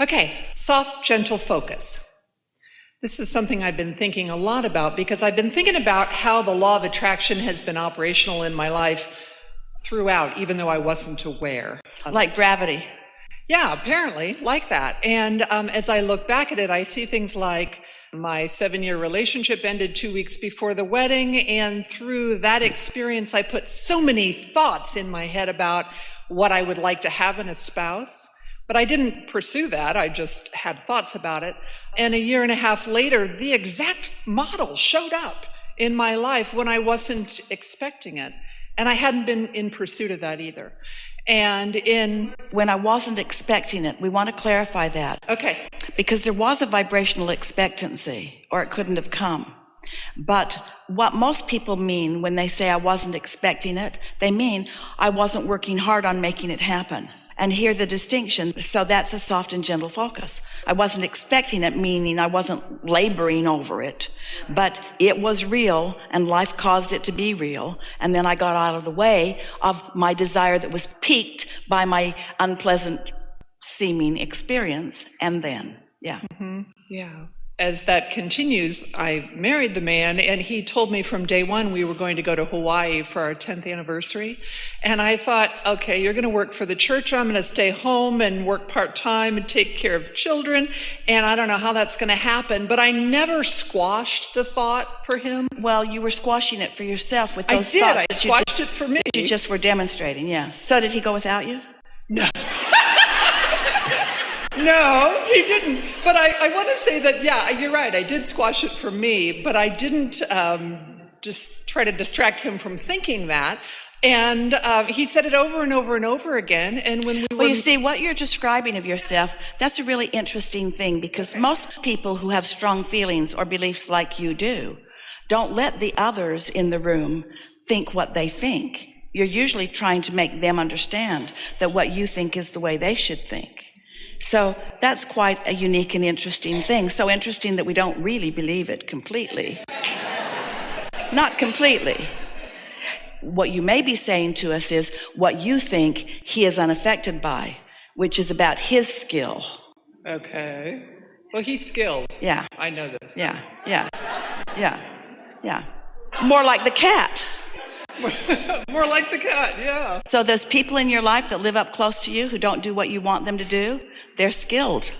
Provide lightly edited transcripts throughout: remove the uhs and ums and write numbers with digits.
Okay, soft, gentle focus. This is something I've been thinking a lot about because I've been thinking about how the law of attraction has been operational in my life throughout, even though I wasn't aware. Like gravity. Yeah, apparently, like that. And as I look back at it, I see things like my 7-year relationship ended 2 weeks before the wedding, and through that experience, I put so many thoughts in my head about what I would like to have in a spouse. But I didn't pursue that. I just had thoughts about it. And a year and a half later, the exact model showed up in my life when I wasn't expecting it. And I hadn't been in pursuit of that either. And when I wasn't expecting it, we want to clarify that. Okay. Because there was a vibrational expectancy, or it couldn't have come. But what most people mean when they say I wasn't expecting it, they mean I wasn't working hard on making it happen. And hear the distinction. So that's a soft and gentle focus. I wasn't expecting it, meaning I wasn't laboring over it, but it was real and life caused it to be real. And then I got out of the way of my desire that was piqued by my unpleasant seeming experience. And then, yeah. Mm-hmm. Yeah. As that continues, I married the man, and he told me from day one we were going to go to Hawaii for our 10th anniversary. And I thought, okay, you're going to work for the church. I'm going to stay home and work part-time and take care of children. And I don't know how that's going to happen. But I never squashed the thought for him. Well, you were squashing it for yourself with those thoughts. I did. I squashed it for me. You just were demonstrating, yeah. So did he go without you? No. No, he didn't. But I want to say that, yeah, you're right. I did squash it for me, but I didn't just try to distract him from thinking that. And he said it over and over and over again. And when we were... Well, you see, what you're describing of yourself, that's a really interesting thing, because most people who have strong feelings or beliefs like you do don't let the others in the room think what they think. You're usually trying to make them understand that what you think is the way they should think. So that's quite a unique and interesting thing. So interesting that we don't really believe it completely. Not completely. What you may be saying to us is what you think he is unaffected by, which is about his skill. Okay. Well, he's skilled. Yeah. I know this. Yeah. More like the cat. More like the cat, yeah. So those people in your life that live up close to you who don't do what you want them to do, they're skilled.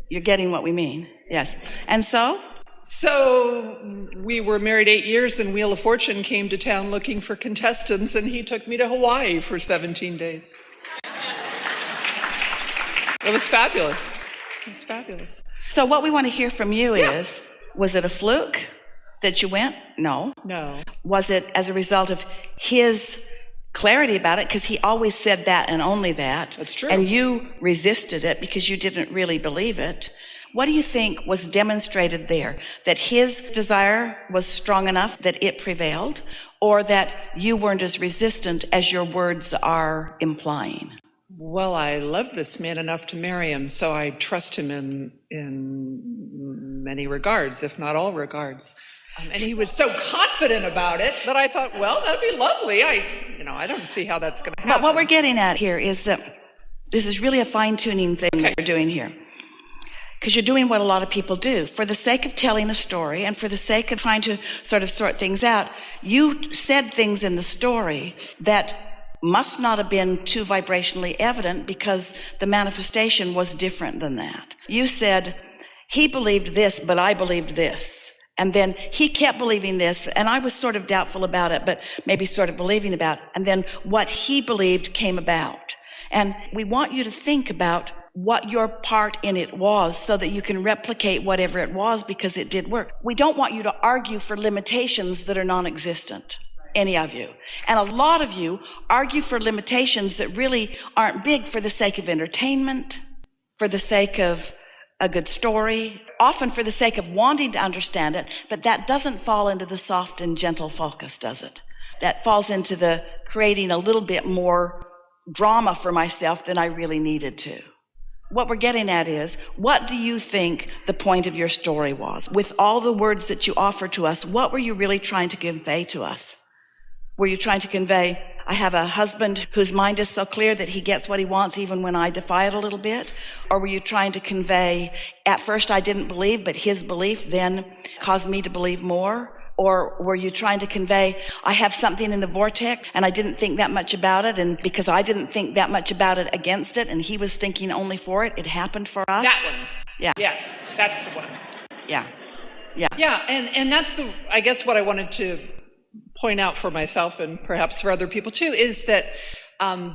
You're getting what we mean. Yes. And so? So we were married 8 years, and Wheel of Fortune came to town looking for contestants, and he took me to Hawaii for 17 days. It was fabulous. It was fabulous. So what we want to hear from you is, was it a fluke that you went? No. No. Was it as a result of his clarity about it? Because he always said that and only that. That's true. And you resisted it because you didn't really believe it. What do you think was demonstrated there? That his desire was strong enough that it prevailed, or that you weren't as resistant as your words are implying? Well, I love this man enough to marry him, so I trust him in many regards, if not all regards. And he was so confident about it that I thought, well, that'd be lovely. I don't see how that's going to happen. But what we're getting at here is that this is really a fine-tuning thing that you're doing here. Because you're doing what a lot of people do. For the sake of telling a story and for the sake of trying to sort of sort things out, you said things in the story that must not have been too vibrationally evident because the manifestation was different than that. You said, he believed this, but I believed this. And then he kept believing this, and I was sort of doubtful about it, but maybe sort of believing about it. And then what he believed came about. And we want you to think about what your part in it was so that you can replicate whatever it was, because it did work. We don't want you to argue for limitations that are non-existent, any of you. And a lot of you argue for limitations that really aren't big for the sake of entertainment, for the sake of a good story, often for the sake of wanting to understand it, but that doesn't fall into the soft and gentle focus, does it? That falls into the creating a little bit more drama for myself than I really needed to. What we're getting at is, what do you think the point of your story was? With all the words that you offer to us, what were you really trying to convey to us? Were you trying to convey, I have a husband whose mind is so clear that he gets what he wants even when I defy it a little bit? Or were you trying to convey, at first I didn't believe, but his belief then caused me to believe more? Or were you trying to convey, I have something in the vortex and I didn't think that much about it, and because I didn't think that much about it against it and he was thinking only for it, it happened for us? That one. Yeah. Yes, that's the one. Yeah. Yeah, and that's I guess what I wanted to point out for myself and perhaps for other people too, is that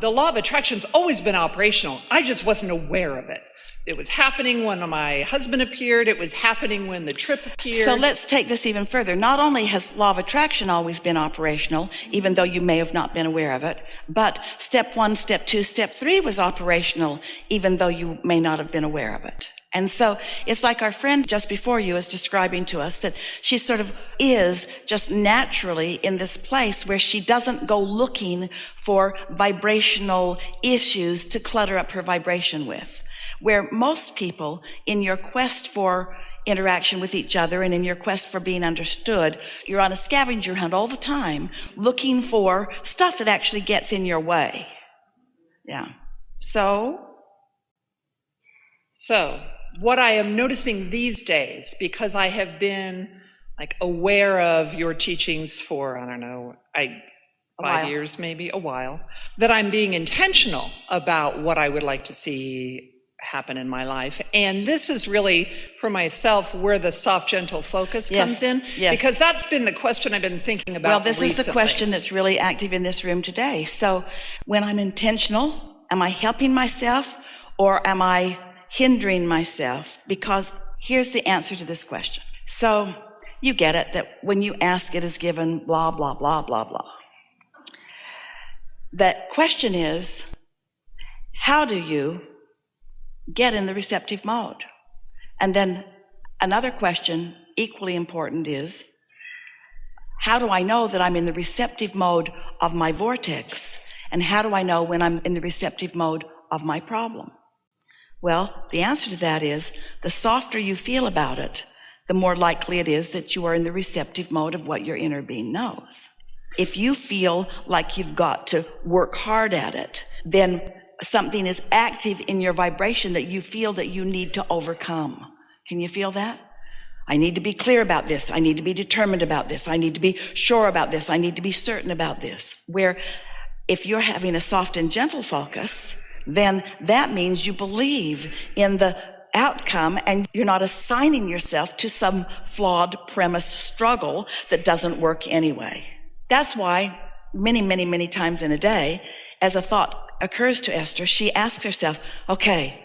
the law of attraction's always been operational. I just wasn't aware of it. It was happening when my husband appeared. It was happening when the trip appeared. So let's take this even further. Not only has law of attraction always been operational, even though you may have not been aware of it, but step 1, step 2, step 3 was operational, even though you may not have been aware of it. And so it's like our friend just before you is describing to us that she sort of is just naturally in this place where she doesn't go looking for vibrational issues to clutter up her vibration with. Where most people, in your quest for interaction with each other and in your quest for being understood, you're on a scavenger hunt all the time, looking for stuff that actually gets in your way. Yeah. So what I am noticing these days, because I have been like aware of your teachings for, I don't know, 5 years, maybe a while, that I'm being intentional about what I would like to see happen in my life. And this is really, for myself, where the soft, gentle focus comes in. Yes. Because that's been the question I've been thinking about. Well, this recently. is the question that's really active in this room today. So when I'm intentional, am I helping myself or am I hindering myself? Because here's the answer to this question. So you get it, that when you ask, it is given, blah, blah, blah, blah, blah. The question is, how do you get in the receptive mode? And then another question, equally important, is, how do I know that I'm in the receptive mode of my vortex? And how do I know when I'm in the receptive mode of my problem? Well, the answer to that is, the softer you feel about it, the more likely it is that you are in the receptive mode of what your inner being knows. If you feel like you've got to work hard at it, then something is active in your vibration that you feel that you need to overcome. Can you feel that? I need to be clear about this. I need to be determined about this. I need to be sure about this. I need to be certain about this. Where if you're having a soft and gentle focus, then that means you believe in the outcome and you're not assigning yourself to some flawed premise struggle that doesn't work anyway. That's why many, many, many times in a day, as a thought occurs to Esther, she asks herself, okay,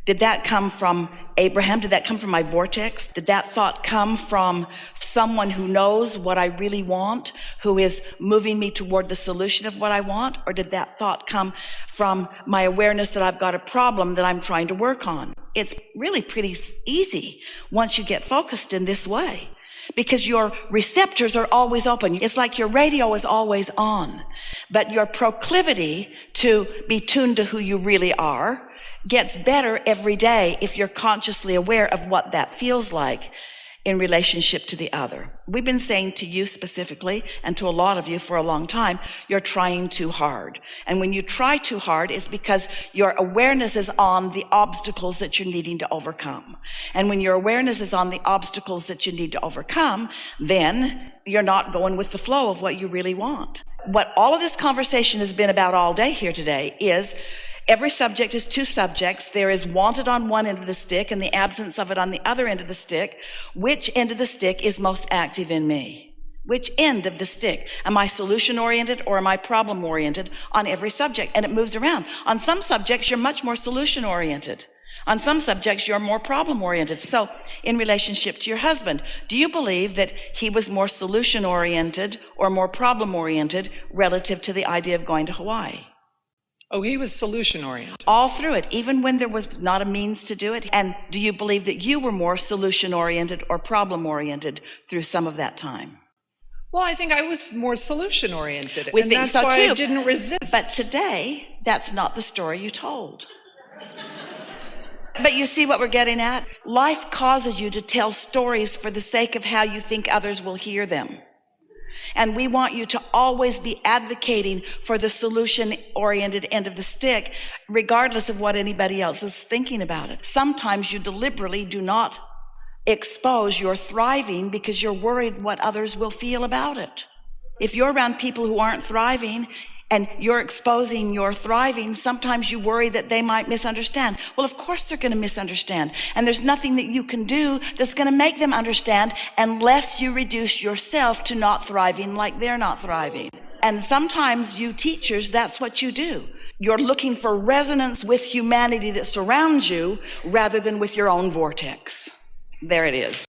did that come from Abraham? Did that come from my vortex? Did that thought come from someone who knows what I really want, who is moving me toward the solution of what I want? Or did that thought come from my awareness that I've got a problem that I'm trying to work on? It's really pretty easy once you get focused in this way, because your receptors are always open. It's like your radio is always on, but your proclivity to be tuned to who you really are gets better every day if you're consciously aware of what that feels like in relationship to the other. We've been saying to you specifically, and to a lot of you for a long time, you're trying too hard. And when you try too hard, it's because your awareness is on the obstacles that you're needing to overcome. And when your awareness is on the obstacles that you need to overcome, then you're not going with the flow of what you really want. What all of this conversation has been about all day here today is, every subject is two subjects. There is wanted on one end of the stick and the absence of it on the other end of the stick. Which end of the stick is most active in me? Which end of the stick? Am I solution-oriented or am I problem-oriented on every subject? And it moves around. On some subjects, you're much more solution-oriented. On some subjects, you're more problem-oriented. So in relationship to your husband, do you believe that he was more solution-oriented or more problem-oriented relative to the idea of going to Hawaii? Oh, he was solution-oriented. All through it, even when there was not a means to do it. And do you believe that you were more solution-oriented or problem-oriented through some of that time? Well, I think I was more solution-oriented. We and think that's so why too. I didn't resist. But today, that's not the story you told. But you see what we're getting at? Life causes you to tell stories for the sake of how you think others will hear them. And we want you to always be advocating for the solution-oriented end of the stick, regardless of what anybody else is thinking about it. Sometimes you deliberately do not expose your thriving because you're worried what others will feel about it. If you're around people who aren't thriving and you're exposing your thriving, sometimes you worry that they might misunderstand. Well, of course they're going to misunderstand. And there's nothing that you can do that's going to make them understand unless you reduce yourself to not thriving like they're not thriving. And sometimes you teachers, that's what you do. You're looking for resonance with humanity that surrounds you rather than with your own vortex. There it is.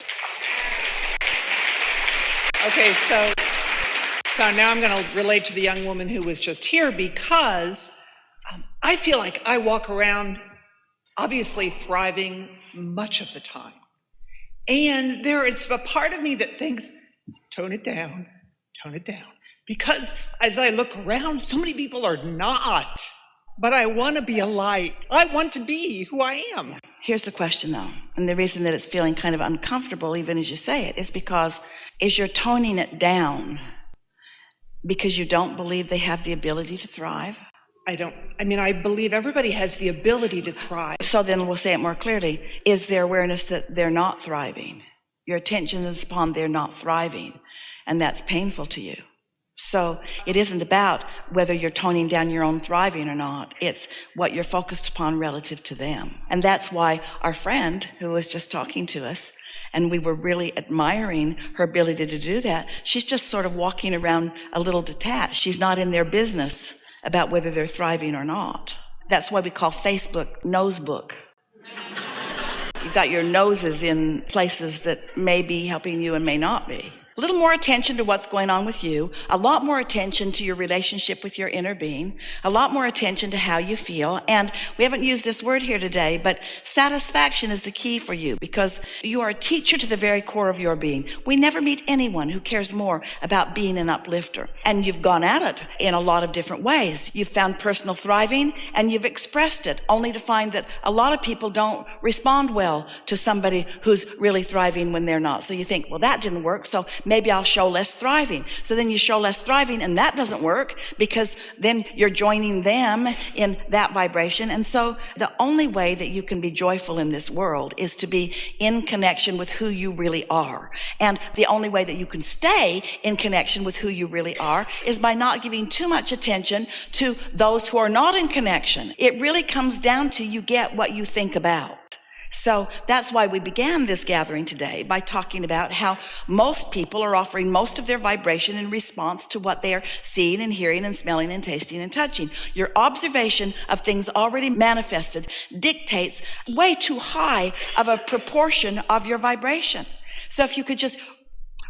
Okay, so now I'm going to relate to the young woman who was just here, because I feel like I walk around obviously thriving much of the time. And there is a part of me that thinks, tone it down. Because as I look around, so many people are not. But I want to be a light. I want to be who I am. Here's the question, though. And the reason that it's feeling kind of uncomfortable, even as you say it, is because you're toning it down because you don't believe they have the ability to thrive? I believe everybody has the ability to thrive. So then we'll say it more clearly. Is there awareness that they're not thriving? Your attention is upon they're not thriving, and that's painful to you. So it isn't about whether you're toning down your own thriving or not. It's what you're focused upon relative to them. And that's why our friend who was just talking to us, and we were really admiring her ability to do that, she's just sort of walking around a little detached. She's not in their business about whether they're thriving or not. That's why we call Facebook nosebook. You've got your noses in places that may be helping you and may not be. A little more attention to what's going on with you, a lot more attention to your relationship with your inner being, a lot more attention to how you feel. And we haven't used this word here today, but satisfaction is the key for you because you are a teacher to the very core of your being. We never meet anyone who cares more about being an uplifter. And you've gone at it in a lot of different ways. You've found personal thriving and you've expressed it, only to find that a lot of people don't respond well to somebody who's really thriving when they're not. So you think, well, that didn't work, so maybe I'll show less thriving. So then you show less thriving and that doesn't work because then you're joining them in that vibration. And so the only way that you can be joyful in this world is to be in connection with who you really are. And the only way that you can stay in connection with who you really are is by not giving too much attention to those who are not in connection. It really comes down to you get what you think about. So that's why we began this gathering today by talking about how most people are offering most of their vibration in response to what they are seeing and hearing and smelling and tasting and touching. Your observation of things already manifested dictates way too high of a proportion of your vibration. So if you could just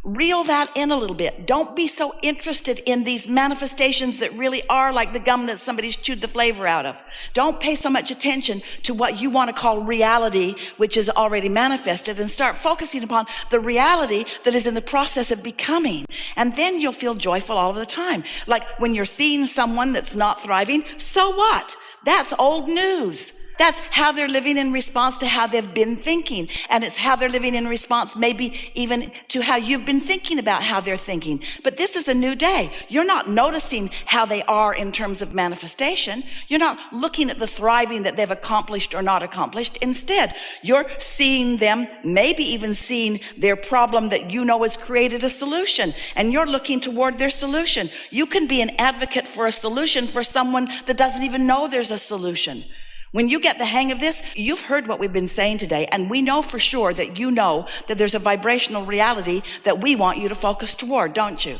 reel that in a little bit. Don't be so interested in these manifestations that really are like the gum that somebody's chewed the flavor out of. Don't pay so much attention to what you want to call reality, which is already manifested, and start focusing upon the reality that is in the process of becoming. And then you'll feel joyful all the time. Like when you're seeing someone that's not thriving, so what? That's old news. That's how they're living in response to how they've been thinking. And it's how they're living in response maybe even to how you've been thinking about how they're thinking. But this is a new day. You're not noticing how they are in terms of manifestation. You're not looking at the thriving that they've accomplished or not accomplished. Instead, you're seeing them, maybe even seeing their problem that you know has created a solution. And you're looking toward their solution. You can be an advocate for a solution for someone that doesn't even know there's a solution. When you get the hang of this, you've heard what we've been saying today, and we know for sure that you know that there's a vibrational reality that we want you to focus toward, don't you?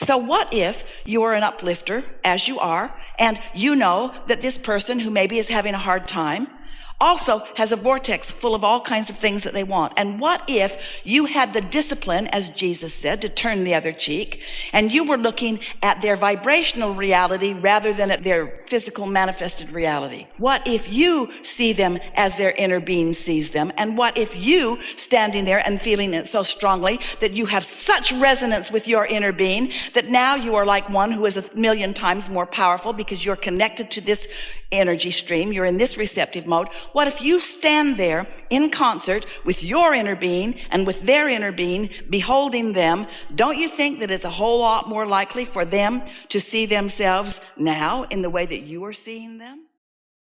So what if you are an uplifter, as you are, and you know that this person who maybe is having a hard time also has a vortex full of all kinds of things that they want. And what if you had the discipline, as Jesus said, to turn the other cheek, and you were looking at their vibrational reality rather than at their physical manifested reality? What if you see them as their inner being sees them? And what if you, standing there and feeling it so strongly that you have such resonance with your inner being that now you are like one who is 1,000,000 times more powerful because you're connected to this energy stream, you're in this receptive mode? what if you stand there in concert with your inner being and with their inner being, beholding them? Don't you think that it's a whole lot more likely for them to see themselves now in the way that you are seeing them?